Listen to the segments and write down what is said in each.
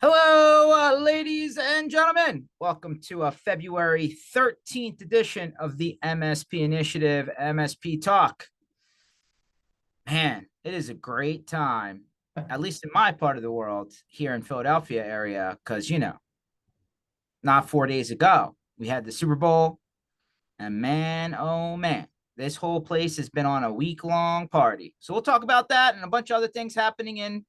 Hello, ladies and gentlemen. Welcome to a February 13th edition of the MSP Initiative MSP Talk. Man, it is a great time, at least in my part of the world here in Philadelphia area, because, not 4 days ago, we had the Super Bowl, and man, oh man, this whole place has been on a week-long party. So we'll talk about that and a bunch of other things happening in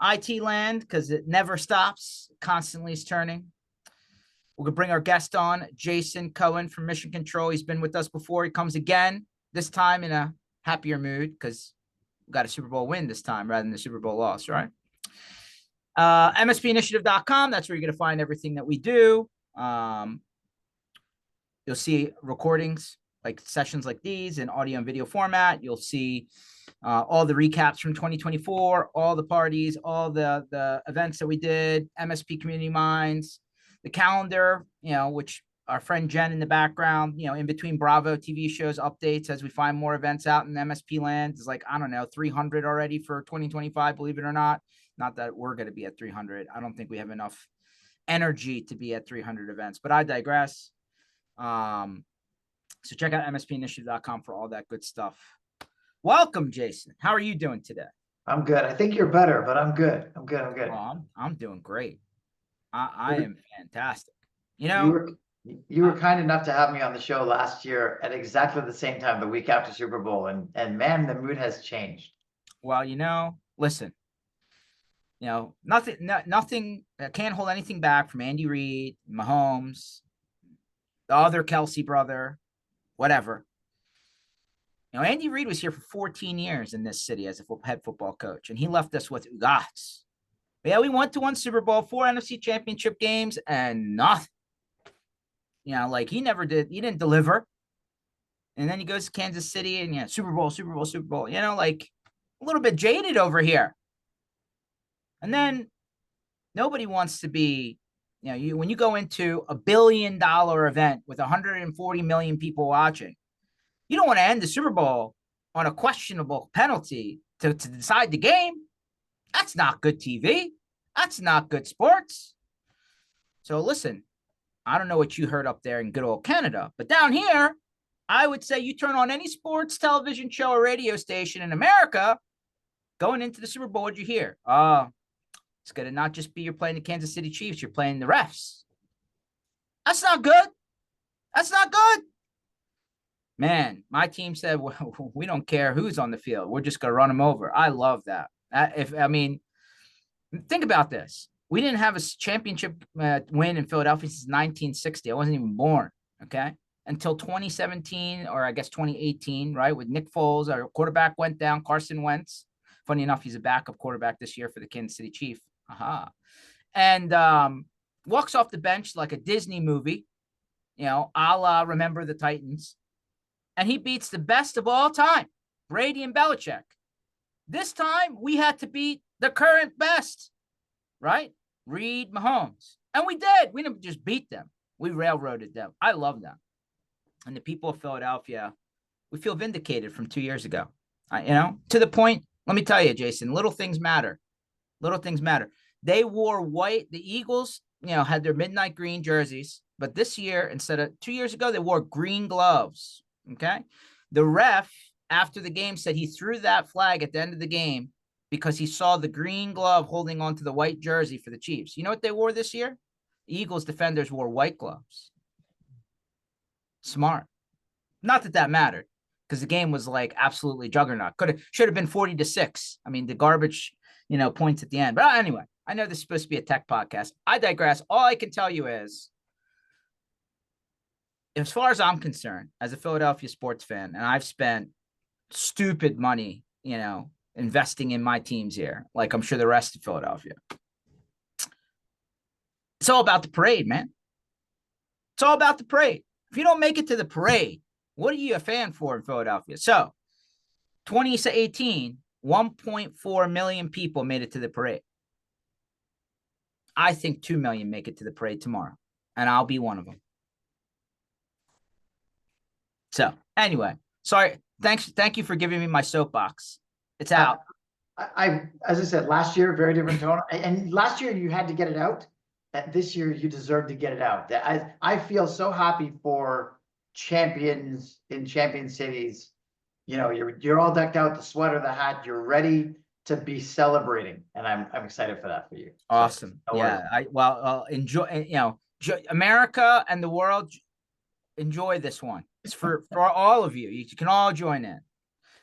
IT land because it never stops, constantly is turning. We're going to bring our guest on, Jason Cohen from Mission Control. He's been with us before. He comes again, this time in a happier mood because we got a Super Bowl win this time rather than the Super Bowl loss, right? MSPinitiative.com. That's where you're going to find everything that we do. You'll see recordings like sessions like these in audio and video format. You'll see all the recaps from 2024, all the parties, all the events that we did, MSP Community Minds, the calendar, which our friend Jen in the background, in between Bravo TV shows, updates as we find more events out in MSP land. It's like, I don't know, 300 already for 2025, believe it or not. Not that we're going to be at 300. I don't think we have enough energy to be at 300 events, but I digress. So check out MSPinitiative.com for all that good stuff. Welcome, Jason. How are you doing today? I'm good. I think you're better, but I'm good. I'm good. Oh, I'm doing great. I am fantastic. You were kind enough to have me on the show last year at exactly the same time, the week after Super Bowl, and man, the mood has changed. Well, listen, nothing can't hold anything back from Andy Reid, Mahomes, the other Kelsey brother, whatever. Andy Reid was here for 14 years in this city as a head football coach, and he left us with ugats. Yeah, we went to one Super Bowl, 4 NFC championship games, and nothing. Like he never did. He didn't deliver. And then he goes to Kansas City and Super Bowl. Like a little bit jaded over here. And then nobody wants to be, when you go into $1 billion event with 140 million people watching, you don't want to end the Super Bowl on a questionable penalty to decide the game. That's not good TV. That's not good sports. So listen, I don't know what you heard up there in good old Canada, but down here, I would say you turn on any sports television show or radio station in America, going into the Super Bowl, what'd you hear? It's going to not just be you're playing the Kansas City Chiefs, you're playing the refs. That's not good. That's not good. Man, my team said, well, we don't care who's on the field. We're just going to run them over. I love that. Think about this. We didn't have a championship win in Philadelphia since 1960. I wasn't even born, okay? Until 2017, or I guess 2018, right? With Nick Foles, our quarterback went down, Carson Wentz. Funny enough, he's a backup quarterback this year for the Kansas City Chiefs. And walks off the bench like a Disney movie, a la Remember the Titans. And he beats the best of all time, Brady and Belichick. This time, we had to beat the current best, right? Reid, Mahomes. And we did. We didn't just beat them. We railroaded them. I love them. And the people of Philadelphia, we feel vindicated from 2 years ago. To the point, let me tell you, Jason, little things matter. Little things matter. They wore white. The Eagles, had their midnight green jerseys. But this year, instead of 2 years ago, they wore green gloves. Okay. The ref, after the game, said he threw that flag at the end of the game because he saw the green glove holding onto the white jersey for the Chiefs. You know what they wore this year? The Eagles defenders wore white gloves. Smart. Not that mattered because the game was like absolutely juggernaut. Should have been 40-6. I mean, the garbage, points at the end. But anyway, I know this is supposed to be a tech podcast. I digress. All I can tell you is, as far as I'm concerned, as a Philadelphia sports fan, and I've spent stupid money, investing in my teams here, like I'm sure the rest of Philadelphia. It's all about the parade, man. It's all about the parade. If you don't make it to the parade, what are you a fan for in Philadelphia? So 2018, 1.4 million people made it to the parade. I think 2 million make it to the parade tomorrow, and I'll be one of them. So anyway, sorry. Thank you for giving me my soapbox. It's out. as I said, last year, very different tone. And last year you had to get it out. This year you deserve to get it out. I feel so happy for champions in champion cities. You know, you're all decked out, the sweater, the hat, you're ready to be celebrating. And I'm excited for that for you. So Awesome. no worries. Yeah. Enjoy, America and the world, enjoy this one. It's for all of you. You can all join in.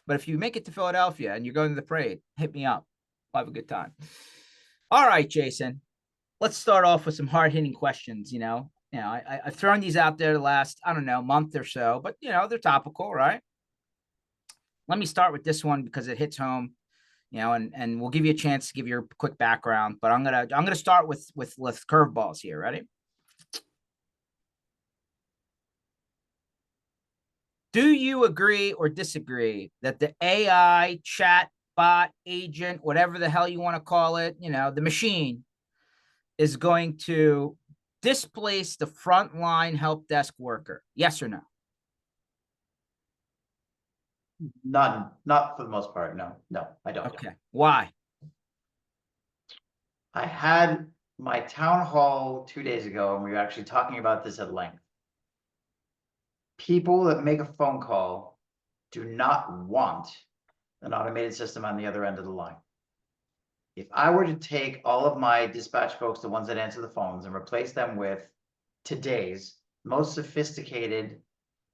But if you make it to Philadelphia and you're going to the parade, hit me up. We'll have a good time. All right, Jason. Let's start off with some hard-hitting questions. I've thrown these out there the last, I don't know, month or so, but they're topical, right? Let me start with this one because it hits home, and we'll give you a chance to give your quick background. But I'm gonna start with curveballs here. Ready? Do you agree or disagree that the AI chat bot agent, whatever the hell you want to call it, the machine is going to displace the frontline help desk worker? Yes or no? None, not for the most part. No, I don't. Okay. Why? I had my town hall 2 days ago, and we were actually talking about this at length. People that make a phone call do not want an automated system on the other end of the line. If I were to take all of my dispatch folks, the ones that answer the phones, and replace them with today's most sophisticated,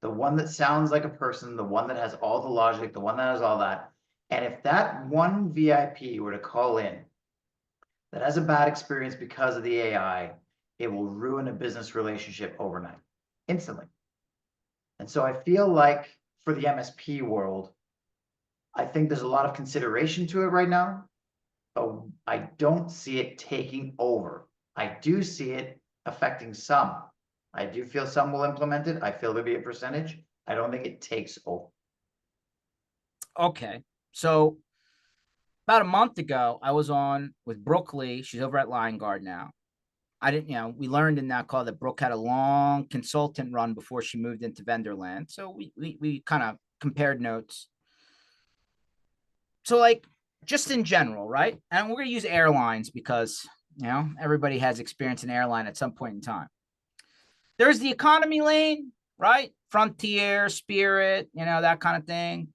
the one that sounds like a person, the one that has all the logic, the one that has all that, and if that one VIP were to call in that has a bad experience because of the AI, it will ruin a business relationship overnight, instantly. And so I feel like for the MSP world, I think there's a lot of consideration to it right now, but I don't see it taking over. I do see it affecting some. I do feel some will implement it. I feel there'll be a percentage. I don't think it takes over. Okay. So about a month ago, I was on with Brooke Lee. She's over at Lion Guard now. I didn't, we learned in that call that Brooke had a long consultant run before she moved into vendor land. So we kind of compared notes. So like just in general, right? And we're going to use airlines because, everybody has experience in airline at some point in time. There's the economy lane, right? Frontier, Spirit, that kind of thing.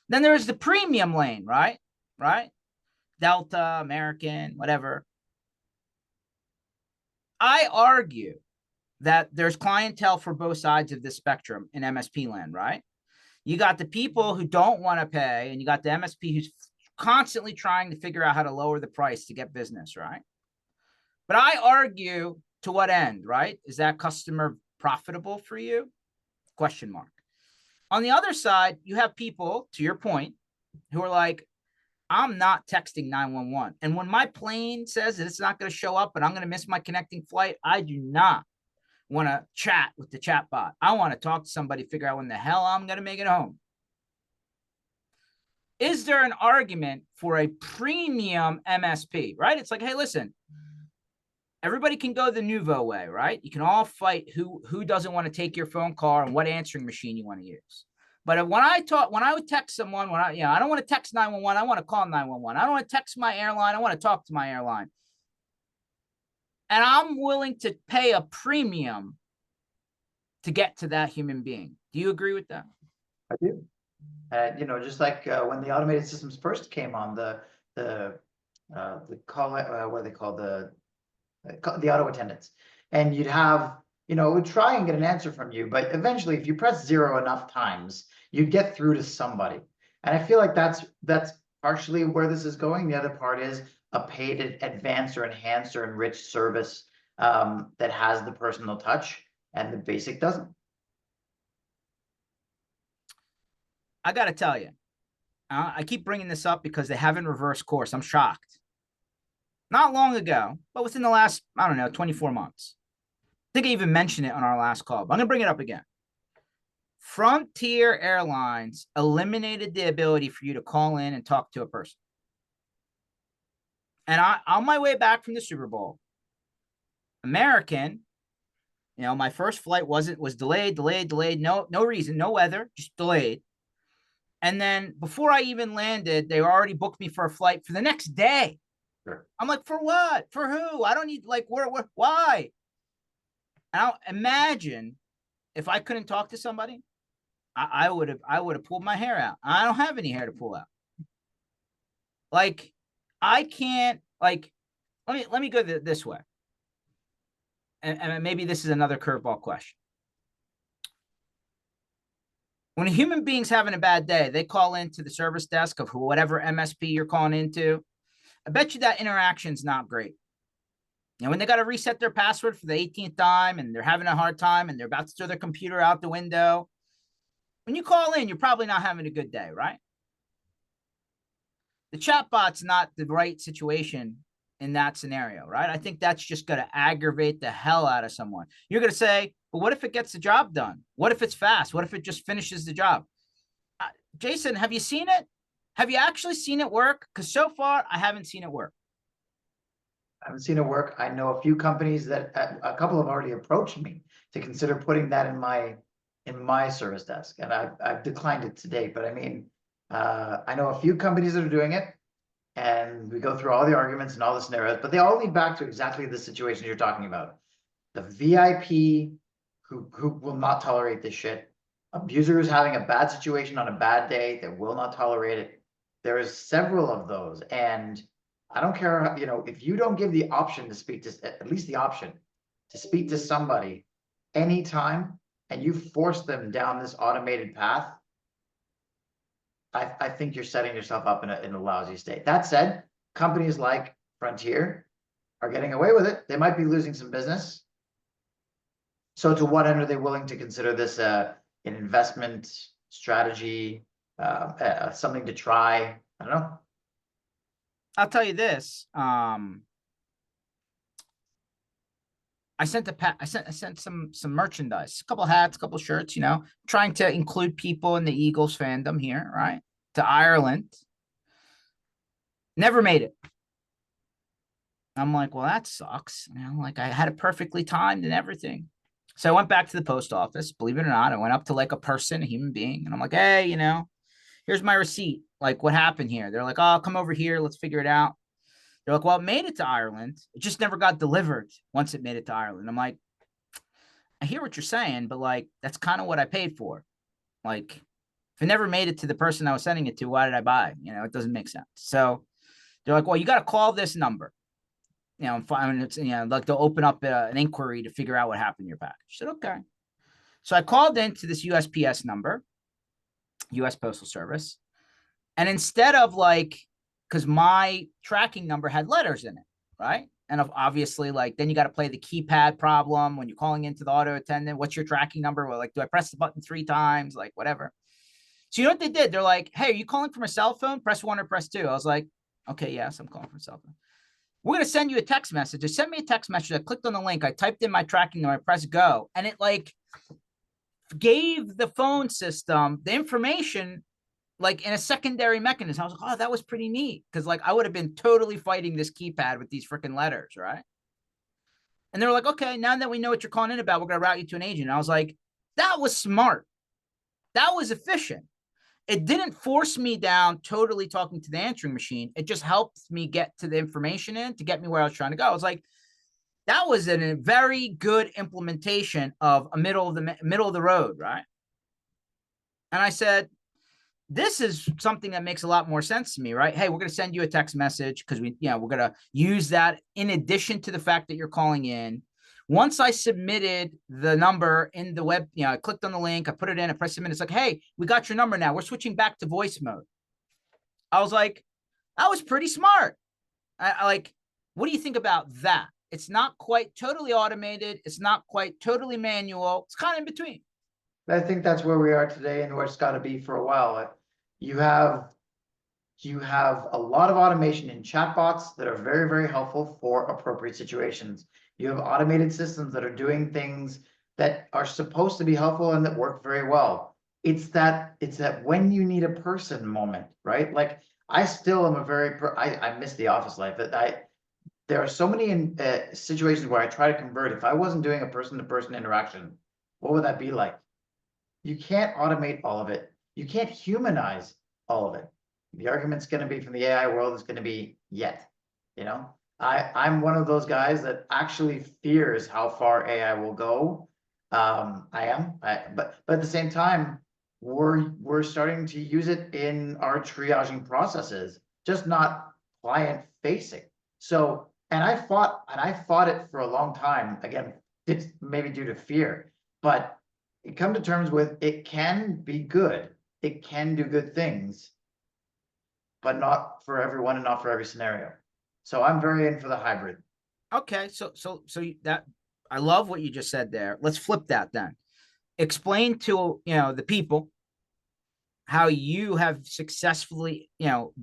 Then there's the premium lane, right? Right? Delta, American, whatever. I argue that there's clientele for both sides of this spectrum in MSP land, right? You got the people who don't want to pay, and you got the MSP who's constantly trying to figure out how to lower the price to get business, right? But I argue, to what end, right? Is that customer profitable for you? Question mark. On the other side, you have people, to your point, who are like, I'm not texting 911. And when my plane says that it's not going to show up and I'm going to miss my connecting flight, I do not want to chat with the chat bot. I want to talk to somebody, figure out when the hell I'm going to make it home. Is there an argument for a premium MSP, right? It's like, hey, listen, everybody can go the nouveau way, right? You can all fight who doesn't want to take your phone call and what answering machine you want to use. But when I would text someone, I don't want to text 911, I want to call 911. I don't want to text my airline, I want to talk to my airline. And I'm willing to pay a premium to get to that human being. Do you agree with that? I do. Just like when the automated systems first came on, the call, what are they called, the auto attendants, and you'd have, it would try and get an answer from you, but eventually, if you press zero enough times, you'd get through to somebody. And I feel like that's partially where this is going. The other part is a paid advanced or enhanced or enriched service that has the personal touch, and the basic doesn't. I got to tell you, I keep bringing this up because they haven't reversed course. I'm shocked. Not long ago, but within the last, I don't know, 24 months. I think I even mentioned it on our last call, but I'm going to bring it up again. Frontier Airlines eliminated the ability for you to call in and talk to a person. And on my way back from the Super Bowl, American, my first flight was delayed. No reason, no weather, just delayed. And then before I even landed, they already booked me for a flight for the next day. Sure. I'm like, for what? For who? I don't need, like, where why? Now imagine if I couldn't talk to somebody, I would have pulled my hair out. I don't have any hair to pull out. Like, I can't, like, let me go this way. And maybe this is another curveball question. When a human being's having a bad day, they call into the service desk of whatever MSP you're calling into. I bet you that interaction's not great. And when they got to reset their password for the 18th time and they're having a hard time and they're about to throw their computer out the window, when you call in, you're probably not having a good day, right? The chatbot's not the right situation in that scenario, right? I think that's just going to aggravate the hell out of someone. You're going to say, but what if it gets the job done? What if it's fast? What if it just finishes the job? Jason, have you seen it? Have you actually seen it work? Because so far, I haven't seen it work. I haven't seen it work. I know a few companies that a couple have already approached me to consider putting that in my service desk, and I've declined it to date. But I mean, I know a few companies that are doing it, and we go through all the arguments and all the scenarios, but they all lead back to exactly the situation you're talking about. The VIP who will not tolerate this shit. Abuser who's having a bad situation on a bad day that will not tolerate it. There is several of those, and I don't care, if you don't give the option to speak to, at least the option to speak to somebody anytime, and you force them down this automated path, I think you're setting yourself up in a lousy state. That said, companies like Frontier are getting away with it. They might be losing some business. So to what end are they willing to consider this an investment strategy, something to try? I don't know. I'll tell you this. I sent some merchandise, a couple hats, a couple shirts, trying to include people in the Eagles fandom here, right? To Ireland. Never made it. I'm like, well, that sucks. Like, I had it perfectly timed and everything. So I went back to the post office. Believe it or not, I went up to like a person, a human being, and I'm like, hey, here's my receipt. Like, what happened here? They're like, oh, come over here. Let's figure it out. They're like, well, it made it to Ireland. It just never got delivered once it made it to Ireland. I'm like, I hear what you're saying, but like, that's kind of what I paid for. Like, if it never made it to the person I was sending it to, why did I buy? It doesn't make sense. So they're like, well, you got to call this number. It's, like they'll open up an inquiry to figure out what happened to your package. I said, okay. So I called into this USPS number, US Postal Service. And instead of like, because my tracking number had letters in it, right? And obviously, like, then you got to play the keypad problem when you're calling into the auto attendant. What's your tracking number? Well, like, do I press the button 3 times? Like, whatever. So you know what they did? They're like, hey, are you calling from a cell phone? Press 1 or press 2. I was like, okay, yes, I'm calling from a cell phone. We're going to send you a text message. They sent me a text message. I clicked on the link. I typed in my tracking number. I pressed go. And it like gave the phone system the information like in a secondary mechanism. I was like, oh, that was pretty neat. Because like I would have been totally fighting this keypad with these freaking letters, right? And they were like, okay, now that we know what you're calling in about, we're going to route you to an agent. And I was like, that was smart. That was efficient. It didn't force me down totally talking to the answering machine. It just helped me get to the information in to get me where I was trying to go. I was like, that was a very good implementation of a middle of the road, right? And I said, this is something that makes a lot more sense to me, right? Hey, we're going to send you a text message because we're going to use that in addition to the fact that you're calling in. Once I submitted the number in the web, I clicked on the link, I put it in, I pressed submit. It's like, hey, we got your number now. We're switching back to voice mode. I was like, that was pretty smart. I like, what do you think about that? It's not quite totally automated. It's not quite totally manual. It's kind of in between. I think that's where we are today and where it's got to be for a while. You have a lot of automation in chatbots that are very, very helpful for appropriate situations. You have automated systems that are doing things that are supposed to be helpful and that work very well. It's that when you need a person moment, right? Like I still am I miss the office life. There are so many situations where I try to convert. If I wasn't doing a person-to-person interaction, what would that be like? You can't automate all of it. You can't humanize all of it. The argument's going to be from the AI world is going to be yet, you know. I'm one of those guys that actually fears how far AI will go. But at the same time, we're starting to use it in our triaging processes, just not client facing. So, and I fought it for a long time. Again, it's maybe due to fear, but you come to terms with it can be good. It can do good things, but not for everyone and not for every scenario. So I'm very in for the hybrid. Okay, that I love what you just said there. Let's flip that then. Explain to the people how you have successfully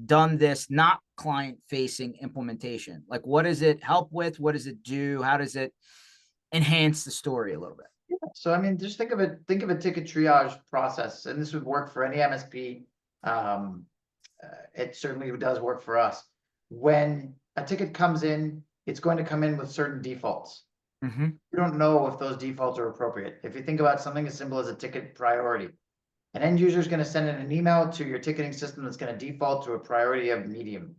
done this not client facing implementation. Like, what does it help with? What does it do? How does it enhance the story a little bit? Yeah. So I mean, just think of a ticket triage process, and this would work for any MSP. It certainly does work for us. When a ticket comes in, it's going to come in with certain defaults. Mm-hmm. You don't know if those defaults are appropriate. If you think about something as simple as a ticket priority, an end user is going to send in an email to your ticketing system that's going to default to a priority of medium.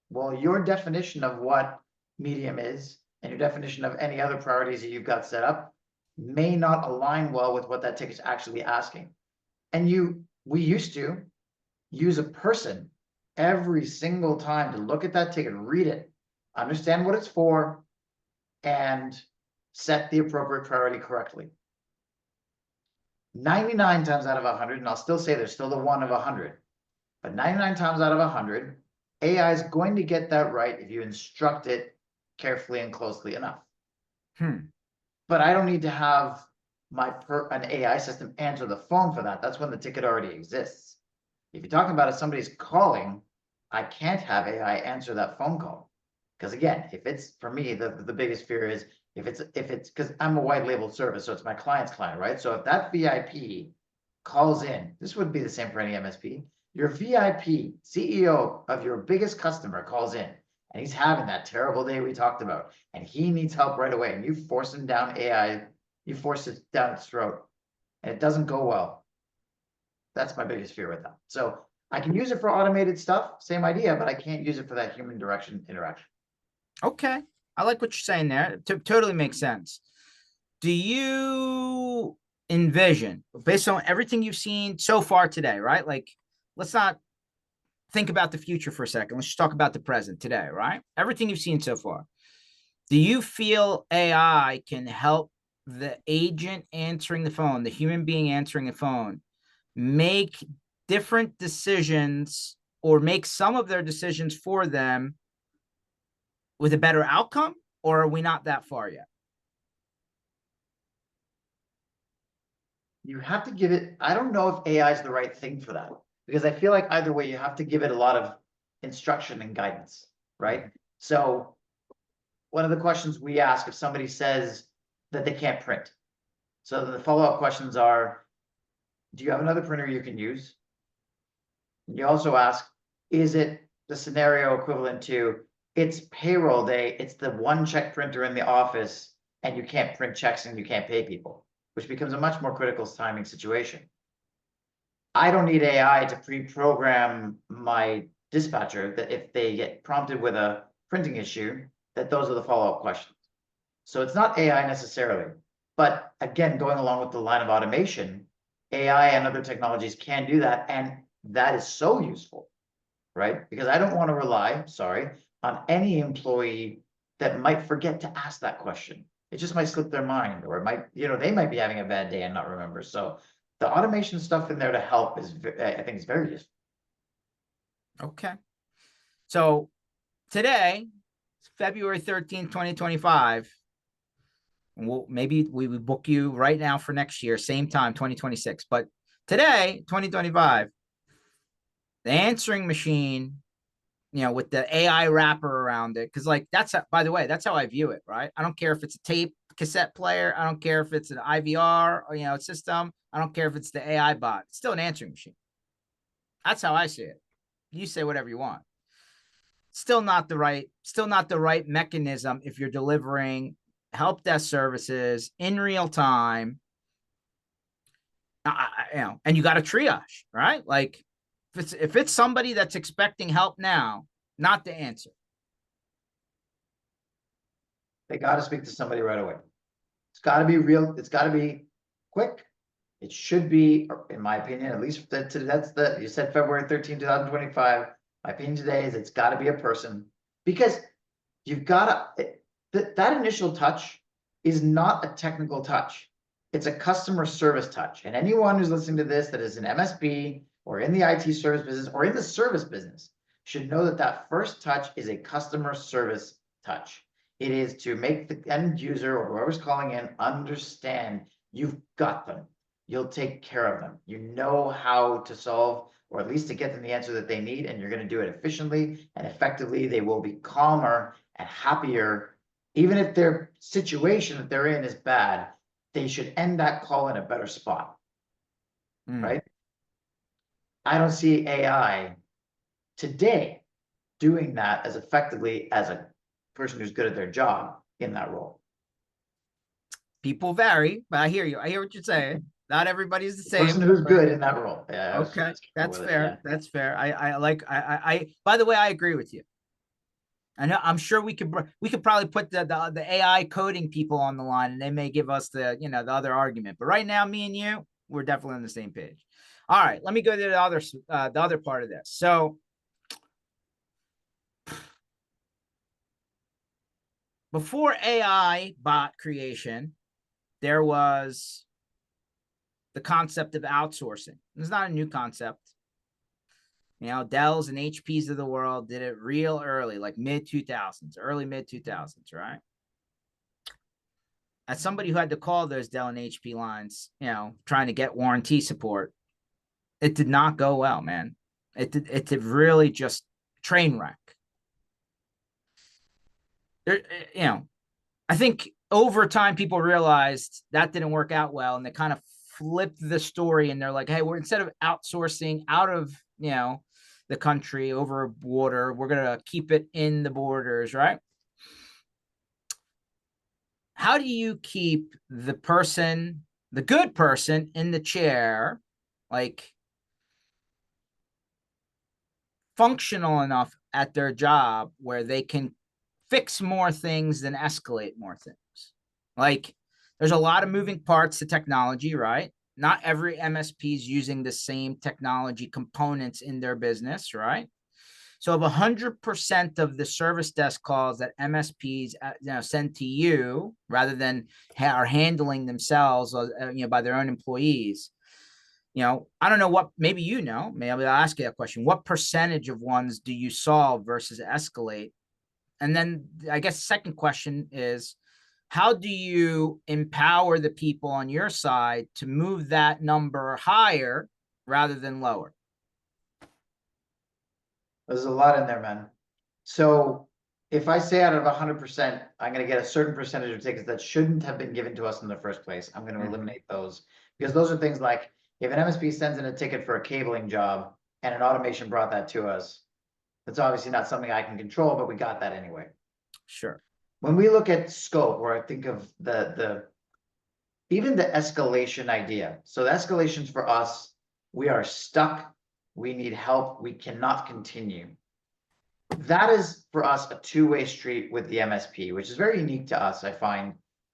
Well, your definition of what medium is and your definition of any other priorities that you've got set up may not align well with what that ticket's actually asking. And we used to use a person every single time to look at that ticket, read it, understand what it's for, and set the appropriate priority correctly. 99 times out of 100, and I'll still say there's still the one of 100, but 99 times out of 100, AI is going to get that right if you instruct it carefully and closely enough. But I don't need to have an AI system answer the phone for that. That's when the ticket already exists. If you're talking about if somebody's calling, I can't have AI answer that phone call. Because again, if it's for me, the biggest fear is if it's because I'm a white labeled service, so it's my client's client, right? So if that VIP calls in, this would be the same for any MSP. Your VIP CEO of your biggest customer calls in and he's having that terrible day we talked about, and he needs help right away, and you force him down AI, you force it down its throat, and it doesn't go well. That's my biggest fear with that. So I can use it for automated stuff, same idea, but I can't use it for that human interaction. Okay. I like what you're saying there. It totally makes sense. Do you envision, based on everything you've seen so far today, right? Like, let's not think about the future for a second. Let's just talk about the present today, right? Everything you've seen so far. Do you feel AI can help the agent answering the phone, the human being answering the phone, make different decisions or make some of their decisions for them with a better outcome? Or are we not that far yet? You have to give it, I don't know if AI is the right thing for that, because I feel like either way, you have to give it a lot of instruction and guidance, right? So one of the questions we ask if somebody says that they can't print. So the follow-up questions are, do you have another printer you can use? You also ask, is it the scenario equivalent to it's payroll day, it's the one check printer in the office, and you can't print checks and you can't pay people, which becomes a much more critical timing situation. I don't need AI to pre-program my dispatcher that if they get prompted with a printing issue, that those are the follow-up questions. So it's not AI necessarily, but again, going along with the line of automation, AI and other technologies can do that. And that is so useful, right? Because I don't want to rely, sorry, on any employee that might forget to ask that question. It just might slip their mind, or it might, they might be having a bad day and not remember. So the automation stuff in there to help is, I think, is very useful. Okay. So today, February 13th, 2025. And maybe we would book you right now for next year, same time, 2026. But today, 2025, the answering machine, with the AI wrapper around it, because by the way, that's how I view it, right? I don't care if it's a tape cassette player. I don't care if it's an IVR or, system. I don't care if it's the AI bot. It's still an answering machine. That's how I see it. You say whatever you want. Still not the right mechanism if you're delivering help desk services in real time And you got to triage, right? Like if it's somebody that's expecting help now, not the answer. They got to speak to somebody right away. It's got to be real. It's got to be quick. It should be, in my opinion, at least that's you said February 13, 2025. My opinion today is it's got to be a person, because you've got to, that initial touch is not a technical touch. It's a customer service touch. And anyone who's listening to this that is an MSP or in the IT service business or in the service business should know that that first touch is a customer service touch. It is to make the end user or whoever's calling in understand you've got them. You'll take care of them. You know how to solve, or at least to get them the answer that they need, and you're going to do it efficiently and effectively. They will be calmer and happier. Even if their situation that they're in is bad, they should end that call in a better spot, right? I don't see AI today doing that as effectively as a person who's good at their job in that role. People vary, but I hear you. I hear what you're saying. Not everybody's the same. Person who's good in that role. Yeah. Okay, that's fair. That's fair. I by the way, I agree with you. I know, I'm sure we could probably put the AI coding people on the line, and they may give us the the other argument. But right now, me and you, we're definitely on the same page. All right, let me go to the other part of this. So before AI bot creation, there was the concept of outsourcing. It's not a new concept. Dells and HPs of the world did it real early, like early mid 2000s, right? As somebody who had to call those Dell and HP lines, trying to get warranty support, it did not go well, man. It did really just train wreck. There, I think over time people realized that didn't work out well, and they kind of flipped the story, and they're like, hey, we're instead of outsourcing out of the country over water, we're gonna keep it in the borders, right? How do you keep the good person in the chair, like functional enough at their job where they can fix more things than escalate more things? Like, there's a lot of moving parts to technology, right? Not every MSP is using the same technology components in their business, right? So if 100% of the service desk calls that MSPs send to you, rather than are handling themselves by their own employees, I don't know what, maybe maybe I'll ask you that question. What percentage of ones do you solve versus escalate? And then I guess the second question is, how do you empower the people on your side to move that number higher rather than lower? There's a lot in there, man. So if I say out of 100%, I'm going to get a certain percentage of tickets that shouldn't have been given to us in the first place. I'm going to eliminate those, because those are things like, if an MSP sends in a ticket for a cabling job and an automation brought that to us, that's obviously not something I can control, but we got that anyway. Sure. When we look at scope, or I think of even the escalation idea. So the escalations for us, we are stuck. We need help. We cannot continue. That is for us a two-way street with the MSP, which is very unique to us, I find.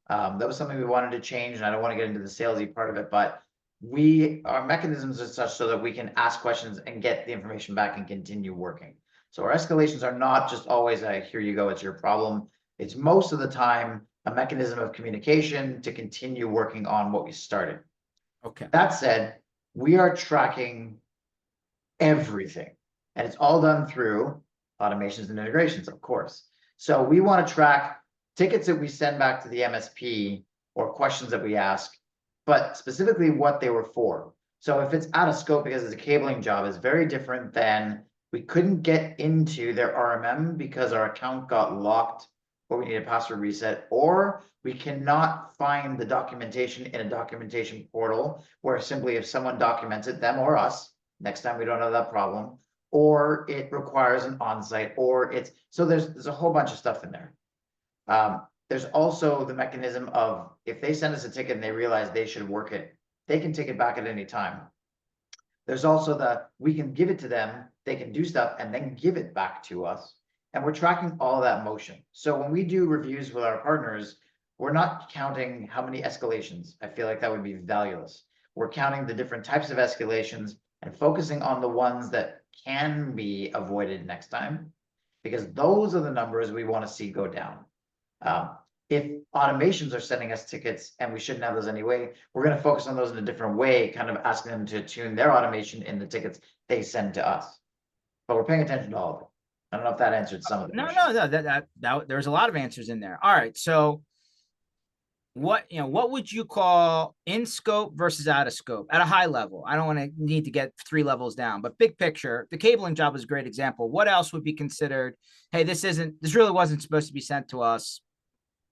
That was something we wanted to change, and I don't want to get into the salesy part of it, but our mechanisms are such so that we can ask questions and get the information back and continue working. So our escalations are not just always a, here you go, it's your problem. It's most of the time a mechanism of communication to continue working on what we started. Okay. That said, we are tracking everything, and it's all done through automations and integrations, of course. So we want to track tickets that we send back to the MSP or questions that we ask, but specifically what they were for. So if it's out of scope because it's a cabling job, it's very different than we couldn't get into their RMM because our account got locked or we need a password reset, or we cannot find the documentation in a documentation portal where simply if someone documents it, them or us, next time we don't have that problem, or it requires an onsite, or so there's a whole bunch of stuff in there. There's also the mechanism of, if they send us a ticket and they realize they should work it they can take it back at any time. There's also we can give it to them, they can do stuff and then give it back to us. And we're tracking all that motion. So when we do reviews with our partners, we're not counting how many escalations. I feel like that would be valueless. We're counting the different types of escalations and focusing on the ones that can be avoided next time, because those are the numbers we want to see go down. If automations are sending us tickets and we shouldn't have those anyway, we're going to focus on those in a different way, kind of asking them to tune their automation in the tickets they send to us. But we're paying attention to all of it. I don't know if that answered some of the questions. No, that there's a lot of answers in there. All right, so what would you call in scope versus out of scope at a high level? I don't want to need to get 3 levels down, but big picture, the cabling job is a great example. What else would be considered, hey, this really wasn't supposed to be sent to us,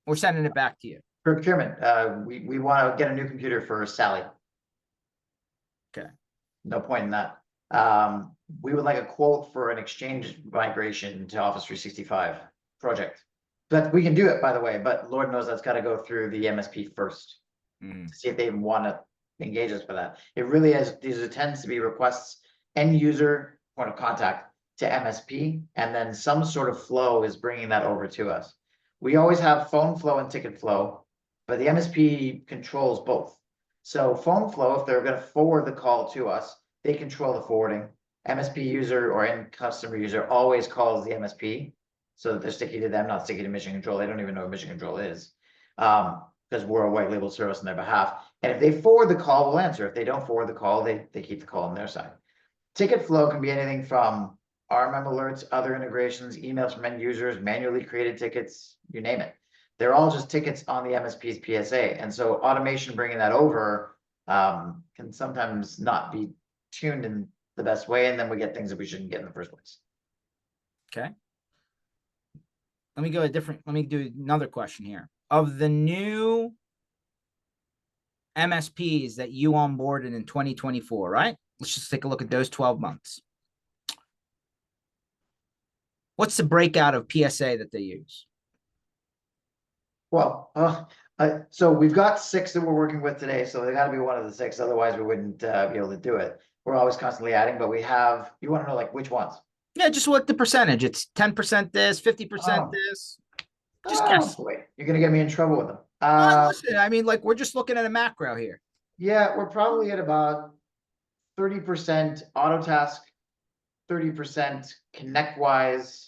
we're sending it back to you? Procurement, we want to get a new computer for Sally. Okay. No point in that. We would like a quote for an Exchange migration to Office 365 project. But we can do it, by the way, but Lord knows that's got to go through the MSP first to see if they want to engage us for that. It really is, these tends to be requests, end user point of contact to MSP, and then some sort of flow is bringing that over to us. We always have phone flow and ticket flow, but the MSP controls both. So phone flow, if they're going to forward the call to us, they control the forwarding. MSP user or end customer user always calls the MSP, so that they're sticky to them, not sticky to mission control. They don't even know what mission control is, because we're a white label service on their behalf. And if they forward the call, we'll answer. If they don't forward the call, they keep the call on their side. Ticket flow can be anything from RMM alerts, other integrations, emails from end users, manually created tickets, you name it. They're all just tickets on the MSP's PSA. And so automation bringing that over can sometimes not be tuned in the best way. And then we get things that we shouldn't get in the first place. Okay. Let me do another question here. Of the new MSPs that you onboarded in 2024, right? Let's just take a look at those 12 months. What's the breakout of PSA that they use? Well, so we've got 6 that we're working with today, so they got to be one of the 6. Otherwise, we wouldn't be able to do it. We're always constantly adding, but we have. You want to know like which ones? Yeah, just what the percentage. It's 10% this, 50% this. Just guess. Boy, you're gonna get me in trouble with them. Listen, I mean, like we're just looking at a macro here. Yeah, we're probably at about 30% Autotask, 30% ConnectWise,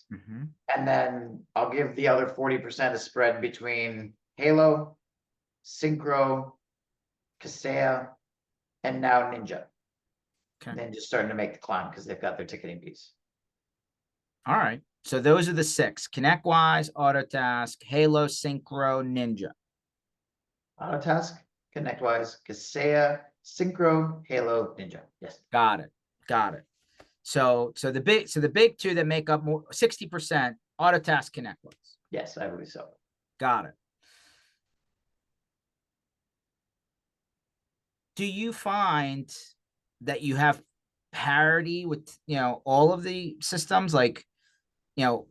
and then I'll give the other 40% a spread between Halo, Synchro, Kaseya, and now Ninja. Okay. And then just starting to make the climb because they've got their ticketing piece. All right. So those are the 6: ConnectWise, Autotask, Halo, Synchro, Ninja. Autotask, ConnectWise, Kaseya, Synchro, Halo, Ninja. Yes. Got it. So the big 2 that make up more 60%, Autotask, ConnectWise. Yes, I believe so. Got it. Do you find that you have parity with all of the systems? Like,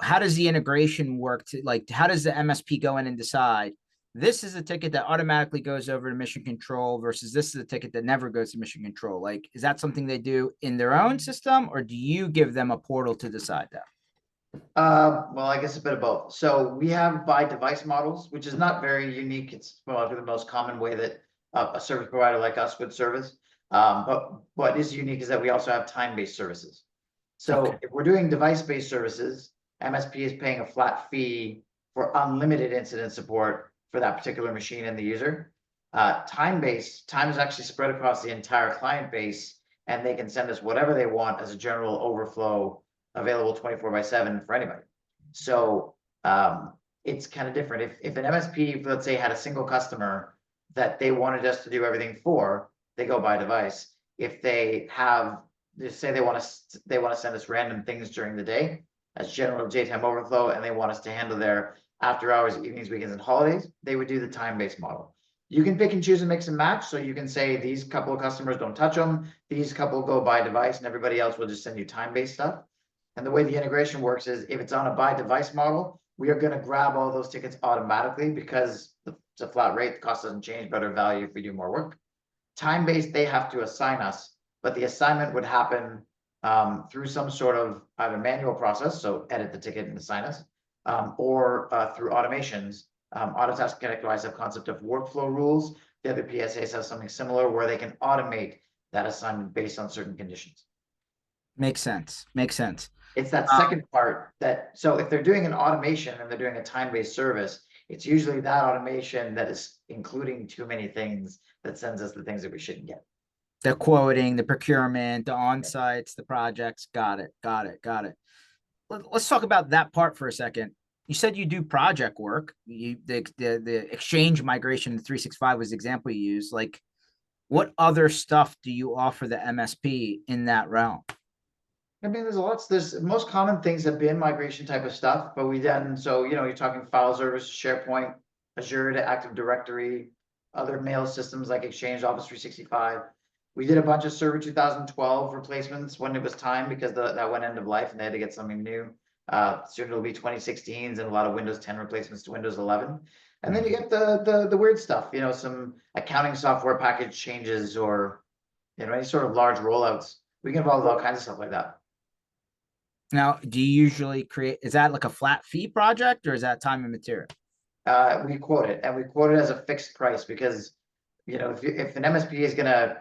how does the integration work? How does the MSP go in and decide this is a ticket that automatically goes over to mission control versus this is a ticket that never goes to mission control? Like, is that something they do in their own system, or do you give them a portal to decide that? Well, I guess a bit of both. So we have by device models, which is not very unique. It's probably the most common way that a service provider like us would service. But what is unique is that we also have time-based services. So if we're doing device-based services, MSP is paying a flat fee for unlimited incident support for that particular machine and the user. Time-based, time is actually spread across the entire client base, and they can send us whatever they want as a general overflow available 24/7 for anybody. So it's kind of different. If an MSP, let's say, had a single customer that they wanted us to do everything for, they go by device. If they have, just say they want to send us random things during the day as general daytime overflow, and they want us to handle their after hours, evenings, weekends, and holidays, they would do the time-based model. You can pick and choose and mix and match. So you can say these couple of customers don't touch them, these couple go by device, and everybody else will just send you time-based stuff. And the way the integration works is if it's on a by device model, we are going to grab all those tickets automatically because it's a flat rate. The cost doesn't change, better value if we do more work. time-based, they have to assign us, but the assignment would happen through some sort of either manual process, so edit the ticket and assign us, or through automations. Autotask Connect have concept of workflow rules. The other PSAs have something similar where they can automate that assignment based on certain conditions. Makes sense. Makes sense. It's that second part that, so if they're doing an automation and they're doing a time-based service, it's usually that automation that is including too many things that sends us the things that we shouldn't get. The quoting, the procurement, the on-sites, the projects. Got it. Got it. Got it. Let's talk about that part for a second. You said you do project work. The exchange migration to 365 was the example you used. Like, what other stuff do you offer the MSP in that realm? I mean, there's most common things have been migration type of stuff, but we then, so, you're talking file service, SharePoint, Azure to Active Directory, other mail systems like Exchange, Office 365. We did a bunch of Server 2012 replacements when it was time because that went end of life and they had to get something new. Soon it'll be 2016s and a lot of Windows 10 replacements to Windows 11. And then you get the weird stuff, some accounting software package changes or, any sort of large rollouts. We get involved with all kinds of stuff like that. Now, do you usually create, is that like a flat fee project or is that time and material? We quote it, and we quote it as a fixed price because, if an MSP is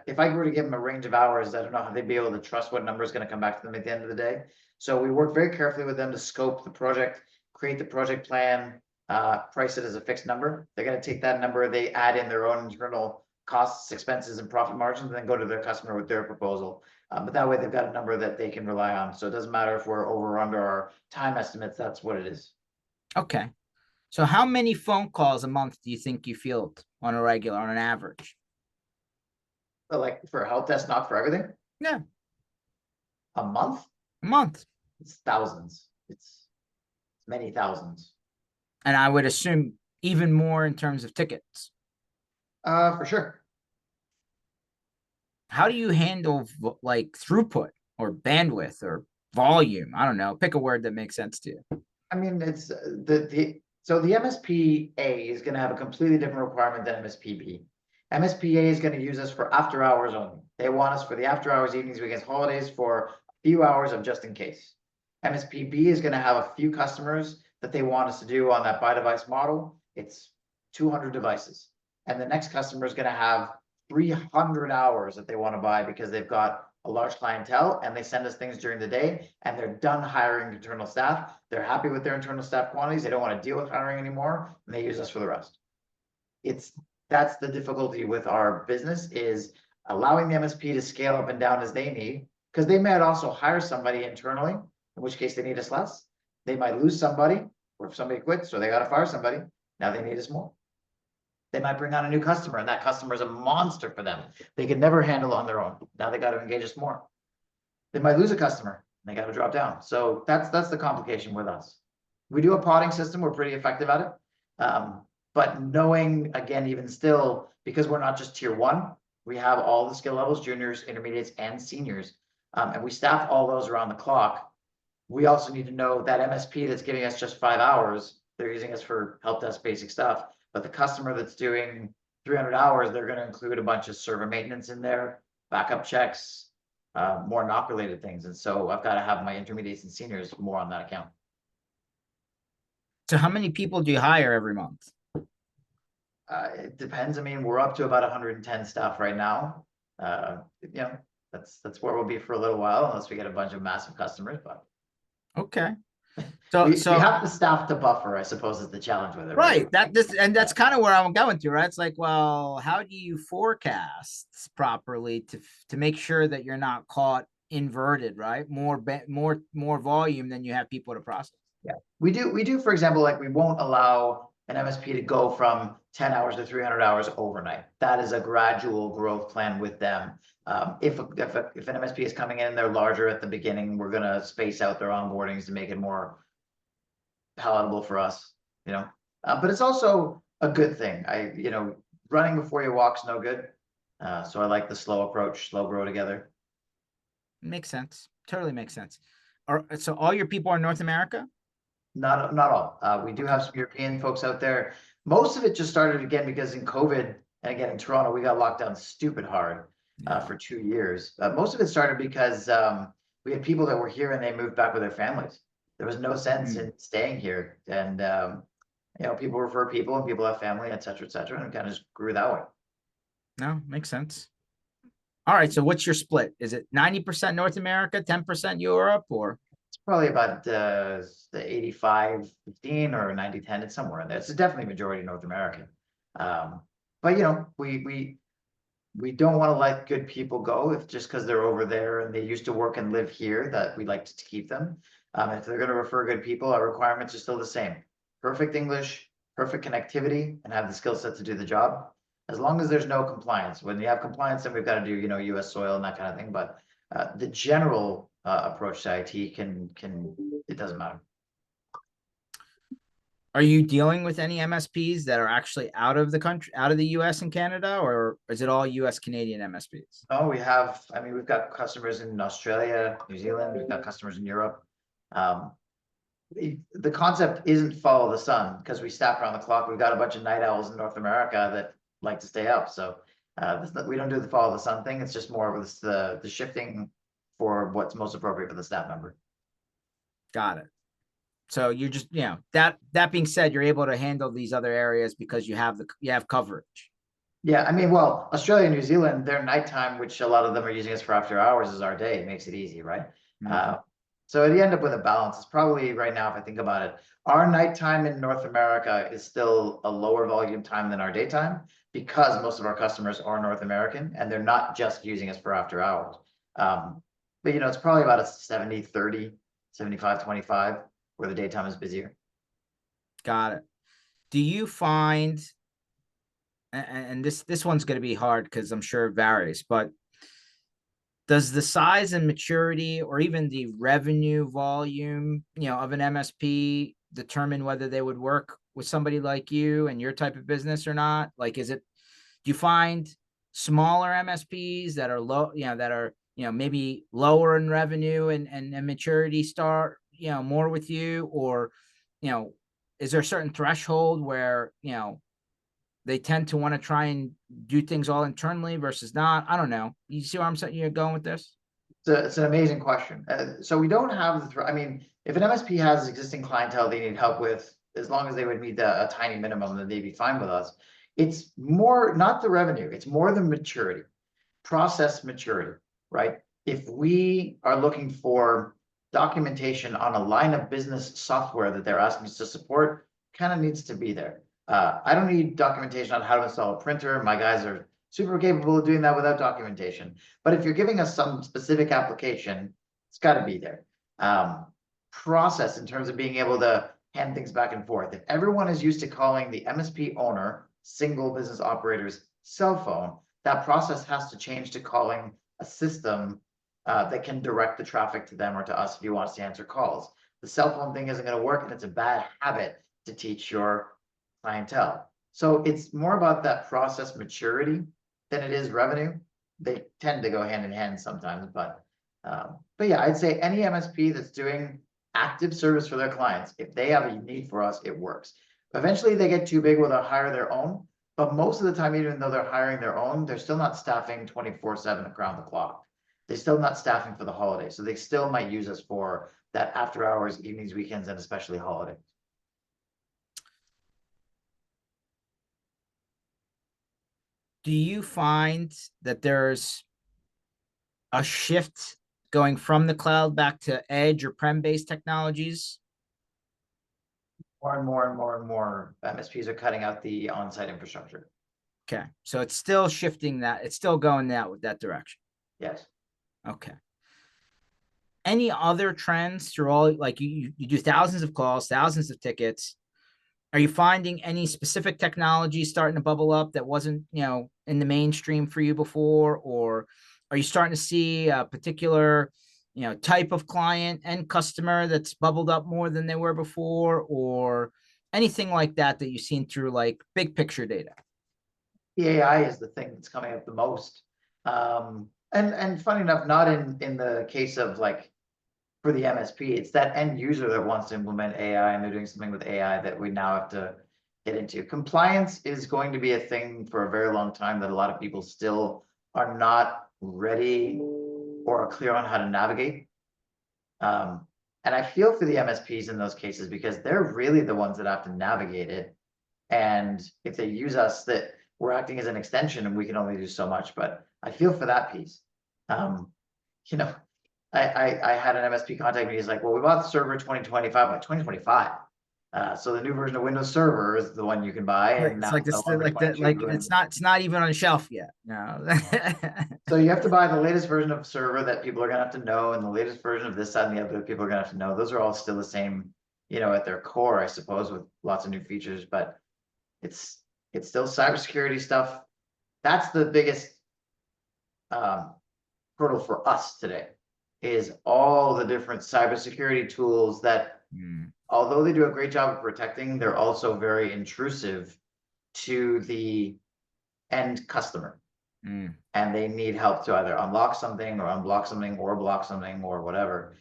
if I were to give them a range of hours, I don't know how they'd be able to trust what number is going to come back to them at the end of the day. So we work very carefully with them to scope the project, create the project plan, price it as a fixed number. They're going to take that number, they add in their own internal costs, expenses, and profit margins, and then go to their customer with their proposal. But that way they've got a number that they can rely on. So it doesn't matter if we're over or under our time estimates, that's what it is. Okay. So how many phone calls a month do you think you field on an average? But like for Helpdesk, not for everything. Yeah. A month? A month. It's thousands. It's many thousands. And I would assume even more in terms of tickets. For sure. How do you handle like throughput or bandwidth or volume? I don't know. Pick a word that makes sense to you. I mean, it's so the MSP A is going to have a completely different requirement than MSP B. MSP A is going to use us for after hours only. They want us for the after hours, evenings, weekends, holidays for a few hours of just in case. MSP B is going to have a few customers that they want us to do on that by device model. It's 200 devices. And the next customer is going to have 300 hours that they want to buy because they've got a large clientele and they send us things during the day and they're done hiring internal staff. They're happy with their internal staff quantities. They don't want to deal with hiring anymore and they use us for the rest. That's the difficulty with our business is allowing the MSP to scale up and down as they need, because they might also hire somebody internally, in which case they need us less. They might lose somebody or if somebody quits, so they got to fire somebody. Now they need us more. They might bring on a new customer and that customer is a monster for them. They could never handle on their own. Now they got to engage us more. They might lose a customer. They got to drop down. So that's the complication with us. We do a podding system. We're pretty effective at it. But knowing, again, even still, because we're not just tier one, we have all the skill levels, juniors, intermediates, and seniors. And we staff all those around the clock. We also need to know that MSP that's giving us just 5 hours, they're using us for help desk basic stuff. But the customer that's doing 300 hours, they're going to include a bunch of server maintenance in there, backup checks, more NOC related things. And so I've got to have my intermediates and seniors more on that account. So how many people do you hire every month? It depends. I mean, we're up to about 110 staff right now. That's where we'll be for a little while, unless we get a bunch of massive customers. But okay, we have the staff to buffer, I suppose, is the challenge with it. Right. That's kind of where I'm going to. Right. It's like, well, how do you forecast properly to make sure that you're not caught inverted? Right. More volume than you have people to process. Yeah, we do. For example, like we won't allow an MSP to go from 10 hours to 300 hours overnight. That is a gradual growth plan with them. If an MSP is coming in, they're larger at the beginning, we're going to space out their onboardings to make it more palatable for us, but it's also a good thing. Running before you walk's no good. So I like the slow approach, slow grow together. Makes sense. Totally makes sense. So all your people are in North America? Not all. We do have some European folks out there. Most of it just started again because in COVID, And again, in Toronto, we got locked down stupid hard for 2 years. Most of it started because we had people that were here and they moved back with their families. There was no sense in staying here. And, people refer people and people have family, et cetera, and it kind of just grew that way. No, makes sense. All right. So what's your split? Is it 90% North America, 10% Europe, or? It's probably about the 85-15 or 90-10. It's somewhere in there. It's definitely majority North American. But we don't want to let good people go if just because they're over there and they used to work and live here, that we like to keep them. If they're going to refer good people, our requirements are still the same. Perfect English, perfect connectivity, and have the skill set to do the job. As long as there's no compliance. When you have compliance, then we've got to do, US soil and that kind of thing. But the general approach to IT it doesn't matter. Are you dealing with any MSPs that are actually out of the country, out of the US and Canada, or is it all US Canadian MSPs? Oh, we've got customers in Australia, New Zealand, we've got customers in Europe. The concept isn't follow the sun because we staff around the clock. We've got a bunch of night owls in North America that like to stay up. So we don't do the follow the sun thing. It's just more of the shifting for what's most appropriate for the staff member. Got it. So you're just, that being said, you're able to handle these other areas because you have coverage. Yeah, well, Australia and New Zealand, their nighttime, which a lot of them are using us for after hours, is our day. It makes it easy, right? So you end up with a balance. It's probably right now, if I think about it, our nighttime in North America is still a lower volume time than our daytime because most of our customers are North American and they're not just using us for after hours. But it's probably about a 70-30, 75-25, where the daytime is busier. Got it. Do you find, and this one's going to be hard because I'm sure it varies, but does the size and maturity or even the revenue volume, of an MSP determine whether they would work with somebody like you and your type of business or not? Like, do you find smaller MSPs that are low, that are, maybe lower in revenue and maturity start, more with you, or, is there a certain threshold where, they tend to want to try and do things all internally versus not? I don't know. You see where I'm saying you're going with this? It's an amazing question. So we don't have if an MSP has existing clientele they need help with, as long as they would meet a tiny minimum, then they'd be fine with us. It's more not the revenue, it's more the maturity, process maturity, right? If we are looking for documentation on a line of business software that they're asking us to support, kind of needs to be there. I don't need documentation on how to install a printer. My guys are super capable of doing that without documentation. But if you're giving us some specific application, it's got to be there. Process in terms of being able to hand things back and forth. If everyone is used to calling the MSP owner, single business operator's cell phone, that process has to change to calling a system that can direct the traffic to them or to us if you want us to answer calls. The cell phone thing isn't going to work, and it's a bad habit to teach your clientele. So it's more about that process maturity than it is revenue. They tend to go hand in hand sometimes, but yeah, I'd say any MSP that's doing active service for their clients, if they have a need for us, it works. Eventually they get too big where they'll hire their own, but most of the time, even though they're hiring their own, they're still not staffing 24/7 around the clock. They're still not staffing for the holidays. So they still might use us for that after hours, evenings, weekends, and especially holidays. Do you find that there's a shift going from the cloud back to edge or prem-based technologies? More and more and more and more MSPs are cutting out the on-site infrastructure. Okay. So it's still shifting it's still going that direction. Yes. Okay. Any other trends through all, like you do thousands of calls, thousands of tickets. Are you finding any specific technology starting to bubble up that wasn't, in the mainstream for you before? Or are you starting to see a particular, type of client and customer that's bubbled up more than they were before, or anything like that you've seen through like big picture data? The AI is the thing that's coming up the most. And funny enough, not in the case of like for the MSP, it's that end user that wants to implement AI and they're doing something with AI that we now have to get into. Compliance is going to be a thing for a very long time that a lot of people still are not ready or are clear on how to navigate. And I feel for the MSPs in those cases because they're really the ones that have to navigate it. And if they use us, that we're acting as an extension and we can only do so much, but I feel for that piece. You know, I had an MSP contact me. He's like, well, we bought the server 2025, like 2025. So the new version of Windows Server is the one you can buy, Right. and It's now like it's no this, longer like that, 22. like And it's not even on the shelf yet. No. so you have to buy the latest version of server that people are gonna have to know, and the latest version of this, that, and the other that people are gonna have to know. Those are all still the same, at their core, I suppose, with lots of new features, but it's still cybersecurity stuff. That's the biggest hurdle for us today, is all the different cybersecurity tools that, although they do a great job of protecting, they're also very intrusive to the end customer. And they need help to either unlock something or unblock something or block something or whatever.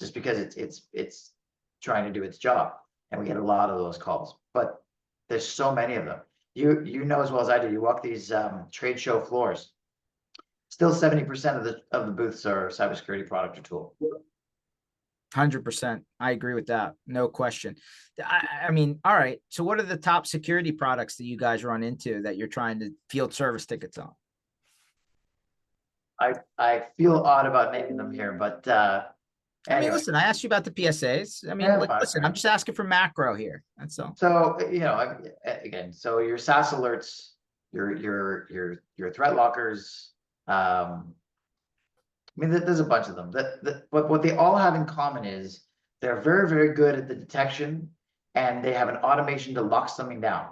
Just because it's trying to do its job. And we get a lot of those calls, but there's so many of them. You know as well as I do, you walk these trade show floors. Still 70% of the booths are cybersecurity product or tool. 100%. I agree with that. No question. I mean, all right. So what are the top security products that you guys run into that you're trying to field service tickets on? I feel odd about naming them here, but I mean, anyway. listen, I asked you about the PSAs. I mean, Yeah, like, fine, listen, fine. I'm just asking for macro here. That's all. So, again, so your SaaS alerts, your threat lockers, I mean, there's a bunch of them. What they all have in common is they're very, very good at the detection, and they have an automation to lock something down.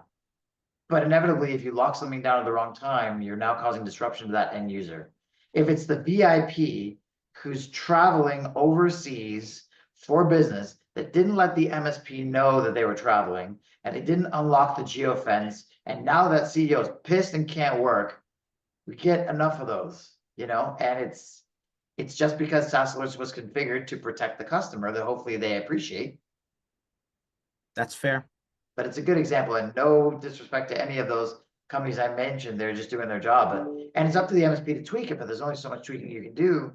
But inevitably, if you lock something down at the wrong time, you're now causing disruption to that end user. If it's the VIP who's traveling overseas for business that didn't let the MSP know that they were traveling, and it didn't unlock the geofence, and now that CEO is pissed and can't work, we get enough of those, and it's just because SaaS Alerts was configured to protect the customer that hopefully they appreciate. That's fair. But it's a good example, and no disrespect to any of those companies I mentioned, they're just doing their job. And it's up to the MSP to tweak it, but there's only so much tweaking you can do.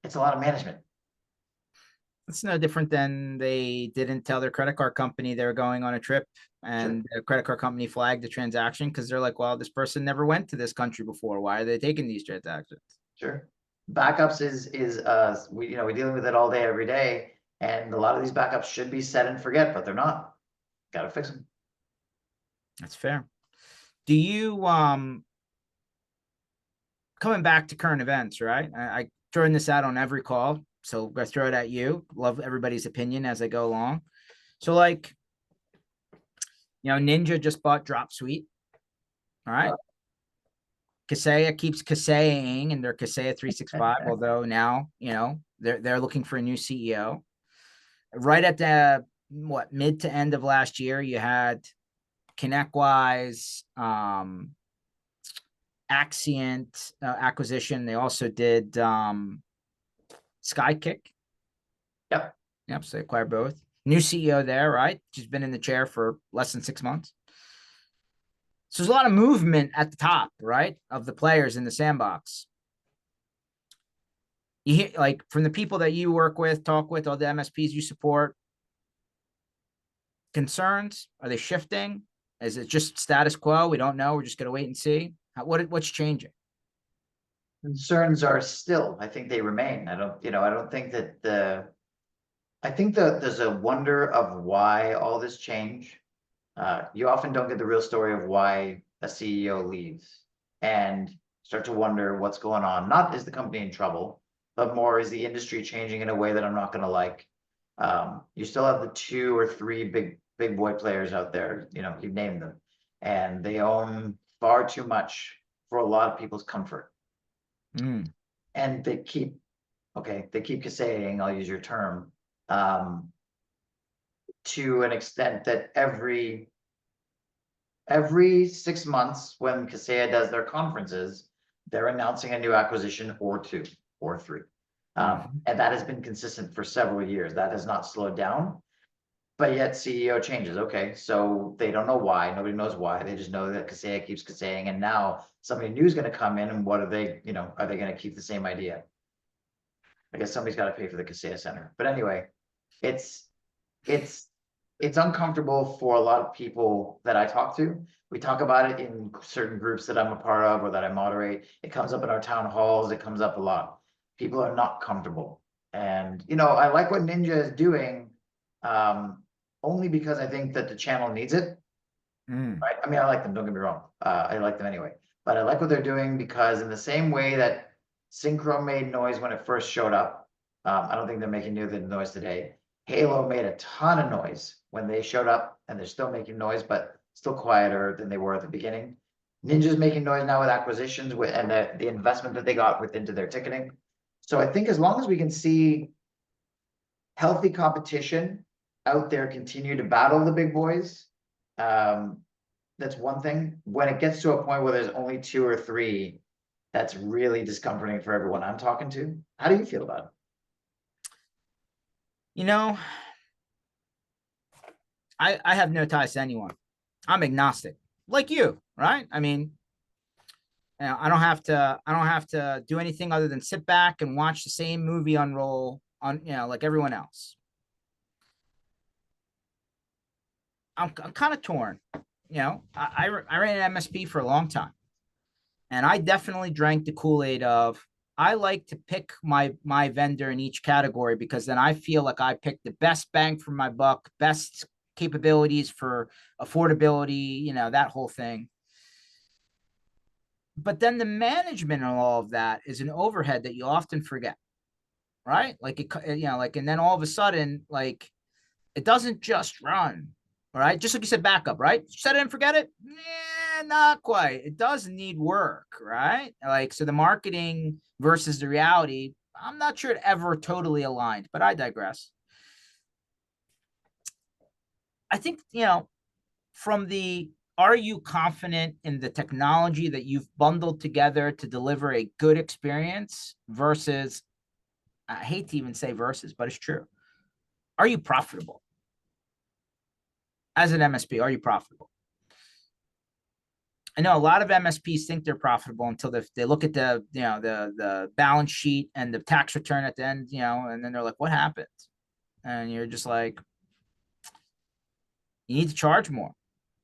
It's a lot of management. It's no different than they didn't tell their credit card company they were going on a trip, and the credit card company flagged the transaction because they're like, well, this person never went to this country before. Why are they taking these transactions? Sure. Backups is we're dealing with it all day, every day. And a lot of these backups should be set and forget, but they're not. Got to fix them. That's fair. Do you coming back to current events, right? I throwing this out on every call, so I'm gonna throw it at you. Love everybody's opinion as I go along. So, like, Ninja just bought Dropsuite. All right. Kaseya keeps Kaseyaing and they're Kaseya 365, although now, they're looking for a new CEO. Right at the mid to end of last year, you had ConnectWise, Axient acquisition. They also did Skykick. Yep. So they acquired both. New CEO there, right? She's been in the chair for less than 6 months. So there's a lot of movement at the top, right, of the players in the sandbox. You hear, like, from the people that you work with, talk with, all the MSPs you support, concerns? Are they shifting? Is it just status quo? We don't know. We're just going to wait and see. What's changing? Concerns are still, I think they remain. I don't think that I think that there's a wonder of why all this change. You often don't get the real story of why a CEO leaves, and start to wonder what's going on. Not is the company in trouble, but more is the industry changing in a way that I'm not going to like. You still have the 2 or 3 big boy players out there, you've named them, and they own far too much for a lot of people's comfort. And they keep saying, I'll use your term, to an extent that every 6 months when Kaseya does their conferences, they're announcing a new acquisition or 2 or 3. And that has been consistent for several years. That has not slowed down. But yet CEO changes. Okay, so they don't know why. Nobody knows why. They just know that Kaseya keeps Kaseyaing, and now somebody new is going to come in, and what are they? Are they going to keep the same idea? I guess somebody's got to pay for the Kaseya Center. But anyway, it's it's it's uncomfortable for a lot of people that I talk to. We talk about it in certain groups that I'm a part of or that I moderate. It comes up in our town halls. It comes up a lot. People are not comfortable. And, I like what Ninja is doing, only because I think that the channel needs it. Mm. Right? I mean, I like them, don't get me wrong. I like them anyway. But I like what they're doing because in the same way that Synchro made noise when it first showed up, I don't think they're making near the noise today. Halo made a ton of noise when they showed up, and they're still making noise, but still quieter than they were at the beginning. Ninja's making noise now with acquisitions and the investment that they got into their ticketing. So I think as long as we can see healthy competition out there continue to battle the big boys, that's one thing. When it gets to a point where there's only two or three, that's really discomforting for everyone I'm talking to. How do you feel about it? You know, I have no ties to anyone. I'm agnostic, like you, right? I mean, I don't have to do anything other than sit back and watch the same movie unroll on, like everyone else. I'm kind of torn. I ran an MSP for a long time, and I definitely drank the Kool-Aid of I like to pick my vendor in each category because then I feel like I picked the best bang for my buck, best capabilities for affordability, that whole thing. But then the management and all of that is an overhead that you often forget, right? Like like, and then all of a sudden, like, it doesn't just run, right? Just like you said, backup, right? Set it and forget it. Not quite. It does need work, right? Like, so the marketing versus the reality, I'm not sure it ever totally aligned, but I digress. I think, from the are you confident in the technology that you've bundled together to deliver a good experience versus, I hate to even say versus, but it's true. Are you profitable? As an MSP, are you profitable? I know a lot of MSPs think they're profitable until they look at the balance sheet and the tax return at the end, and then they're like, what happened? And you're just like, you need to charge more,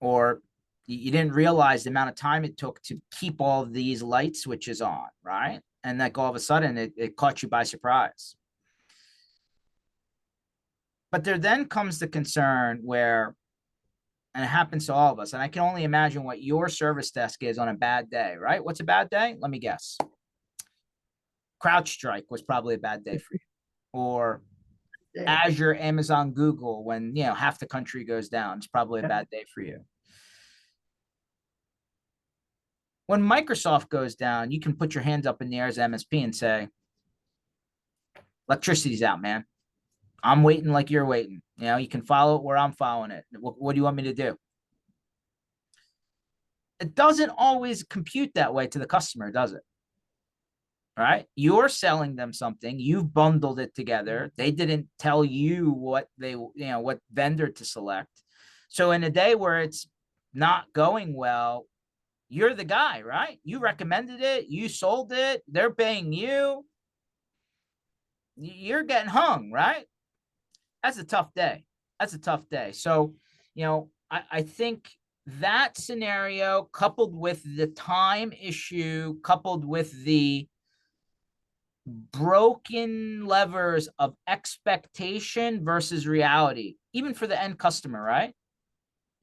or you didn't realize the amount of time it took to keep all of these light switches on, right? And like all of a sudden it caught you by surprise. But there then comes the concern where, and it happens to all of us, and I can only imagine what your service desk is on a bad day, right? What's a bad day? Let me guess. CrowdStrike was probably a bad day for you, or Yeah. Azure, Amazon, Google, when half the country goes down, it's probably a bad day for you. When Microsoft goes down, you can put your hands up in the air as MSP and say, electricity's out, man. I'm waiting like you're waiting. You can follow it where I'm following it. What do you want me to do? It doesn't always compute that way to the customer, does it? Right? You're selling them something. You've bundled it together. They didn't tell you what vendor to select. So in a day where it's not going well, you're the guy, right? You recommended it. You sold it. They're paying you. You're getting hung, right? That's a tough day. That's a tough day. So, I think that scenario coupled with the time issue, coupled with the broken levers of expectation versus reality, even for the end customer, right?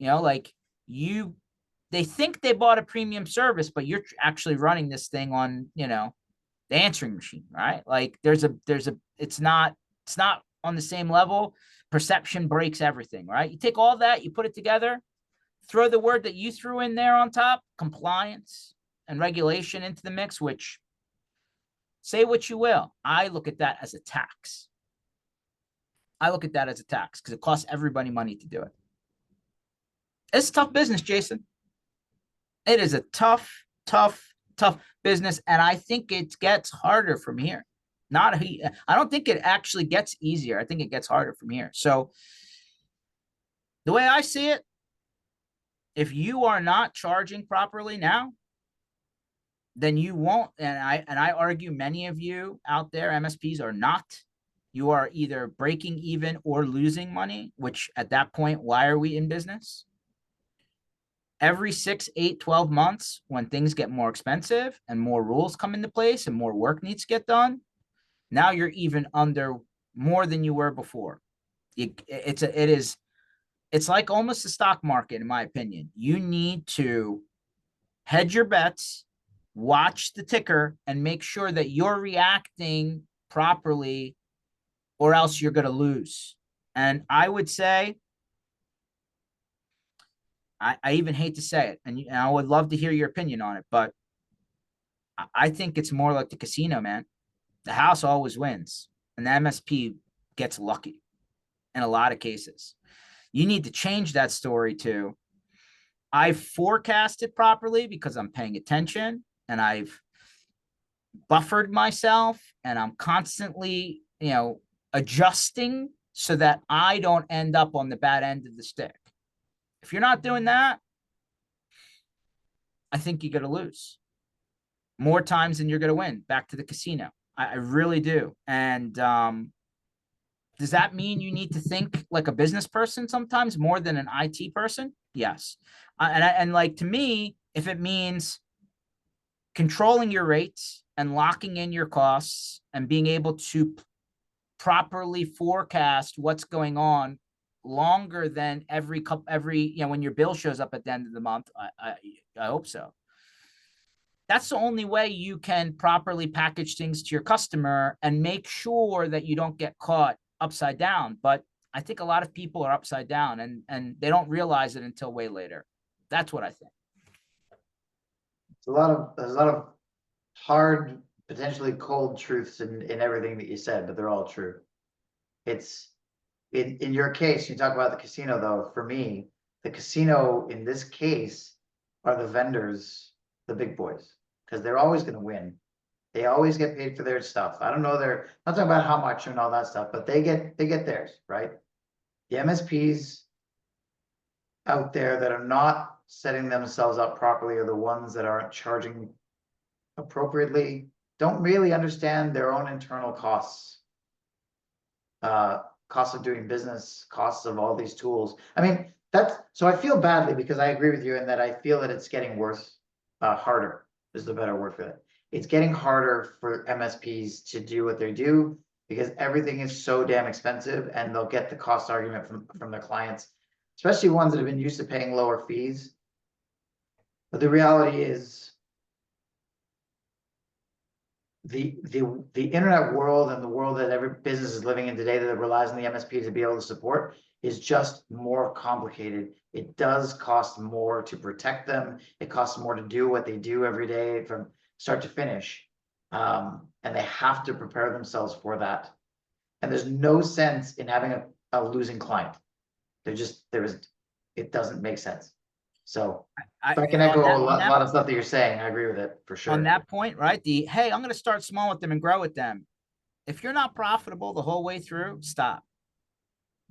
Like they think they bought a premium service, but you're actually running this thing on, the answering machine, right? Like it's not on the same level. Perception breaks everything, right? You take all that, you put it together, throw the word that you threw in there on top, compliance and regulation into the mix, which, say what you will, I look at that as a tax. I look at that as a tax because it costs everybody money to do it. It's tough business, Jason. It is a tough, tough, tough business. And I think it gets harder from here. I don't think it actually gets easier. I think it gets harder from here. So The way I see it, if you are not charging properly now, then you won't. And I argue many of you out there, MSPs, are not. You are either breaking even or losing money, which at that point, why are we in business? Every 6, 8, 12 months, when things get more expensive and more rules come into place and more work needs to get done, now you're even under more than you were before. It's like almost the stock market, in my opinion. You need to hedge your bets, watch the ticker, and make sure that you're reacting properly, or else you're going to lose. And I would say, I even hate to say it, and I would love to hear your opinion on it, but I think it's more like the casino, man. The house always wins, and the MSP gets lucky in a lot of cases. You need to change that story to, I've forecasted properly because I'm paying attention, and I've buffered myself, and I'm constantly, adjusting so that I don't end up on the bad end of the stick. If you're not doing that, I think you're going to lose more times than you're going to win. Back to the casino. I really do. And does that mean you need to think like a business person sometimes more than an IT person? Yes. And like, to me, if it means controlling your rates and locking in your costs and being able to properly forecast what's going on longer than every when your bill shows up at the end of the month, I hope so. That's the only way you can properly package things to your customer and make sure that you don't get caught upside down. But I think a lot of people are upside down, and they don't realize it until way later. That's what I think. There's a lot of hard, potentially cold truths in everything that you said, but they're all true. It's in your case, you talk about the casino though. For me, the casino in this case are the vendors, the big boys, because they're always going to win. They always get paid for their stuff. I don't know, they're not talking about how much and all that stuff, but they get theirs, right? The MSPs out there that are not setting themselves up properly are the ones that aren't charging appropriately, don't really understand their own internal costs. Costs of doing business, costs of all these tools. I mean, so I feel badly because I agree with you in that I feel that it's getting worse, harder is the better word for it. It's getting harder for MSPs to do what they do because everything is so damn expensive, and they'll get the cost argument from their clients, especially ones that have been used to paying lower fees. But the reality is the internet world and the world that every business is living in today that relies on the MSP to be able to support is just more complicated. It does cost more to protect them. It costs more to do what they do every day from start to finish. And they have to prepare themselves for that. And there's no sense in having a losing client. It doesn't make sense. So if I can echo a lot of stuff that you're saying, I agree with it for sure. On that point, right? Hey, I'm going to start small with them and grow with them. If you're not profitable the whole way through, stop.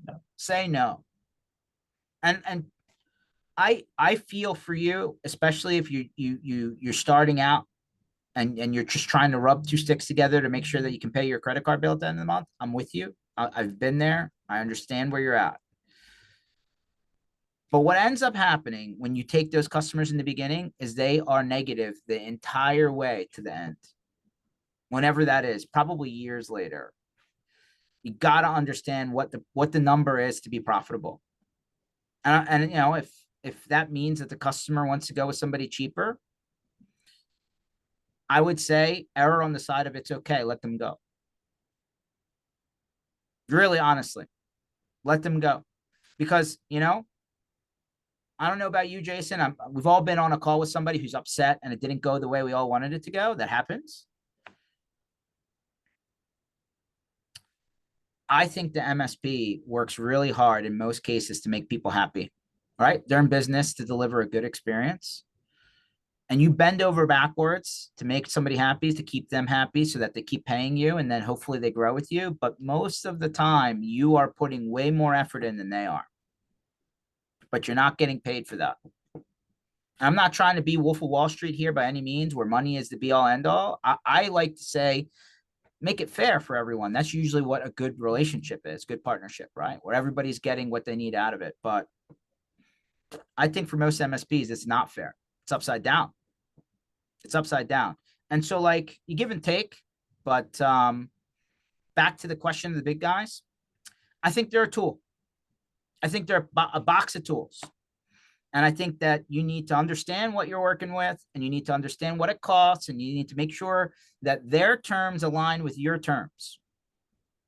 No. Say no. And I feel for you, especially if you're starting out and you're just trying to rub two sticks together to make sure that you can pay your credit card bill at the end of the month. I'm with you. I've been there. I understand where you're at. But what ends up happening when you take those customers in the beginning is they are negative the entire way to the end. Whenever that is, probably years later. You got to understand what the number is to be profitable. And if that means that the customer wants to go with somebody cheaper, I would say error on the side of it's okay. Let them go. Really, honestly, let them go. Because, I don't know about you, Jason. We've all been on a call with somebody who's upset and it didn't go the way we all wanted it to go. That happens. I think the MSP works really hard in most cases to make people happy, right? They're in business to deliver a good experience. And you bend over backwards to make somebody happy, to keep them happy so that they keep paying you, and then hopefully they grow with you. But most of the time, you are putting way more effort in than they are. but you're not getting paid for that. I'm not trying to be Wolf of Wall Street here by any means, where money is the be all end all. I like to say, make it fair for everyone. That's usually what a good relationship is, good partnership, right? Where everybody's getting what they need out of it. But I think for most MSPs, it's not fair. It's upside down. It's upside down. And so, like, you give and take, but back to the question of the big guys, I think they're a tool. I think they're a box of tools. And I think that you need to understand what you're working with, and you need to understand what it costs, and you need to make sure that their terms align with your terms.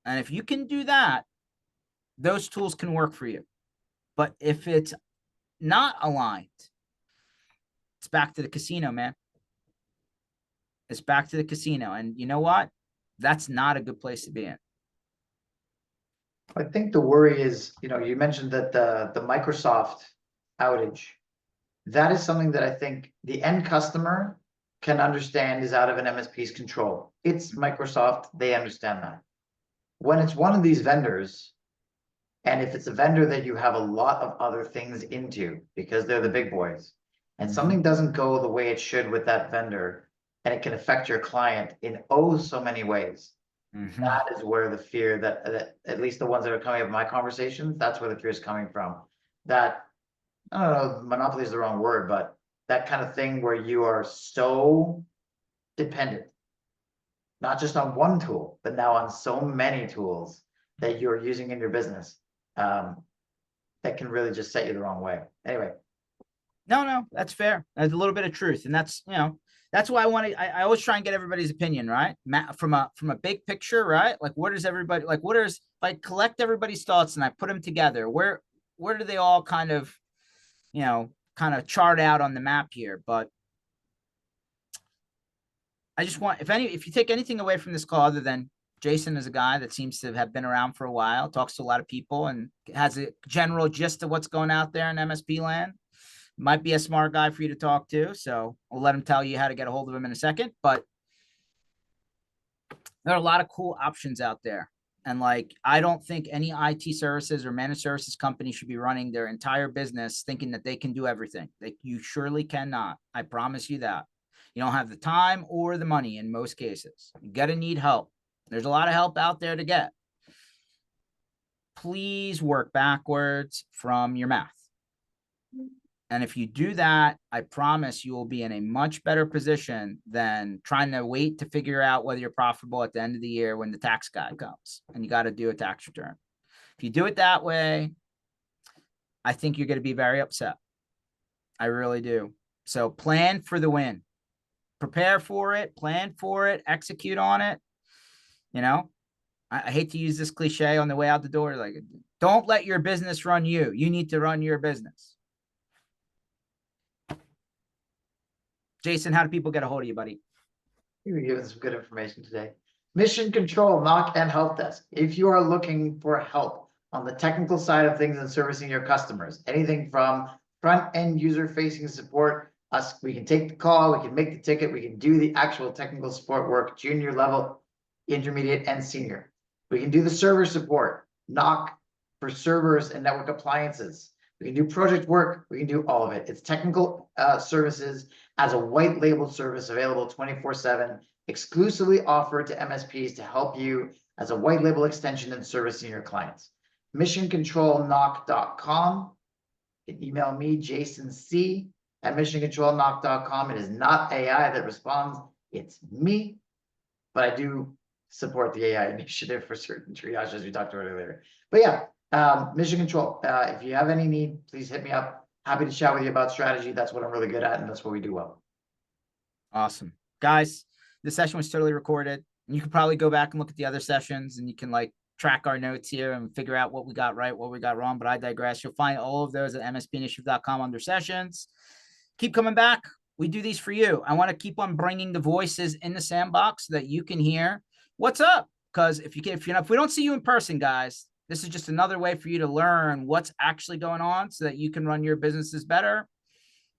And if you can do that, those tools can work for you. But if it's not aligned, it's back to the casino, man. It's back to the casino. And you know what? That's not a good place to be in. I think the worry is, you mentioned that the Microsoft outage, that is something that I think the end customer can understand is out of an MSP's control. It's Microsoft, they understand that. When it's one of these vendors, and if it's a vendor that you have a lot of other things into because they're the big boys, and something doesn't go the way it should with that vendor, and it can affect your client in oh so many ways. That is where the fear that at least the ones that are coming up in my conversations, that's where the fear is coming from. That, I don't know, monopoly is the wrong word, but that kind of thing where you are so dependent, not just on one tool, but now on so many tools that you're using in your business, that can really just set you the wrong way. Anyway. No, that's fair. There's a little bit of truth. And that's, that's why I always try and get everybody's opinion, right? From a big picture, right? Like, what is everybody, like, if I collect everybody's thoughts and I put them together, where do they all kind of chart out on the map here? But I just want, if you take anything away from this call, other than Jason is a guy that seems to have been around for a while, talks to a lot of people, and has a general gist of what's going out there in MSP land. Might be a smart guy for you to talk to, so I'll let him tell you how to get a hold of him in a second. But there are a lot of cool options out there. And like, I don't think any IT services or managed services company should be running their entire business thinking that they can do everything. You surely cannot. I promise you that. You don't have the time or the money in most cases. You got to need help. There's a lot of help out there to get. Please work backwards from your math. And if you do that, I promise you will be in a much better position than trying to wait to figure out whether you're profitable at the end of the year when the tax guy comes and you got to do a tax return. If you do it that way, I think you're going to be very upset. I really do. So plan for the win. Prepare for it, plan for it, execute on it. I hate to use this cliche on the way out the door. Like, don't let your business run you. You need to run your business. Jason, how do people get a hold of you, buddy? You're giving some good information today. Mission Control, NOC, and Helpdesk. If you are looking for help on the technical side of things and servicing your customers, anything from front-end user-facing support, we can take the call, we can make the ticket, we can do the actual technical support work, junior level, intermediate, and senior. We can do the server support, NOC for servers and network appliances. We can do project work. We can do all of it. It's technical services as a white label service available 24/7, exclusively offered to MSPs to help you as a white label extension in servicing your clients. MissionControlNoc.com. You can email me, Jason C. at MissionControlNoc.com. It is not AI that responds. It's me. But I do support the AI initiative for certain triage, as we talked about earlier. But yeah. Mission Control, if you have any need, please hit me up. Happy to chat with you about strategy. That's what I'm really good at, and that's what we do well. Awesome. Guys, this session was totally recorded. You can probably go back and look at the other sessions, and you can track our notes here and figure out what we got right, what we got wrong, but I digress. You'll find all of those at mspinitiative.com under sessions. Keep coming back. We do these for you. I want to keep on bringing the voices in the sandbox so that you can hear what's up. Because if we don't see you in person, guys, this is just another way for you to learn what's actually going on so that you can run your businesses better.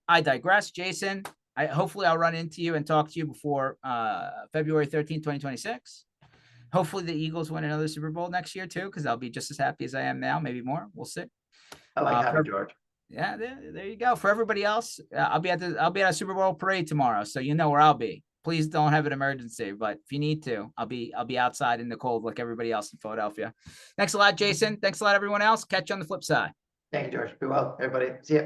I digress. Jason, hopefully I'll run into you and talk to you before February 13th, 2026. Hopefully the Eagles win another Super Bowl next year too, because I'll be just as happy as I am now, maybe more. We'll see. I like having George. Yeah, there you go. For everybody else, I'll be at a Super Bowl parade tomorrow, so you know where I'll be. Please don't have an emergency, but if you need to, I'll be outside in the cold like everybody else in Philadelphia. Thanks a lot, Jason. Thanks a lot, everyone else. Catch you on the flip side. Thank you, George. Be well, everybody. See ya.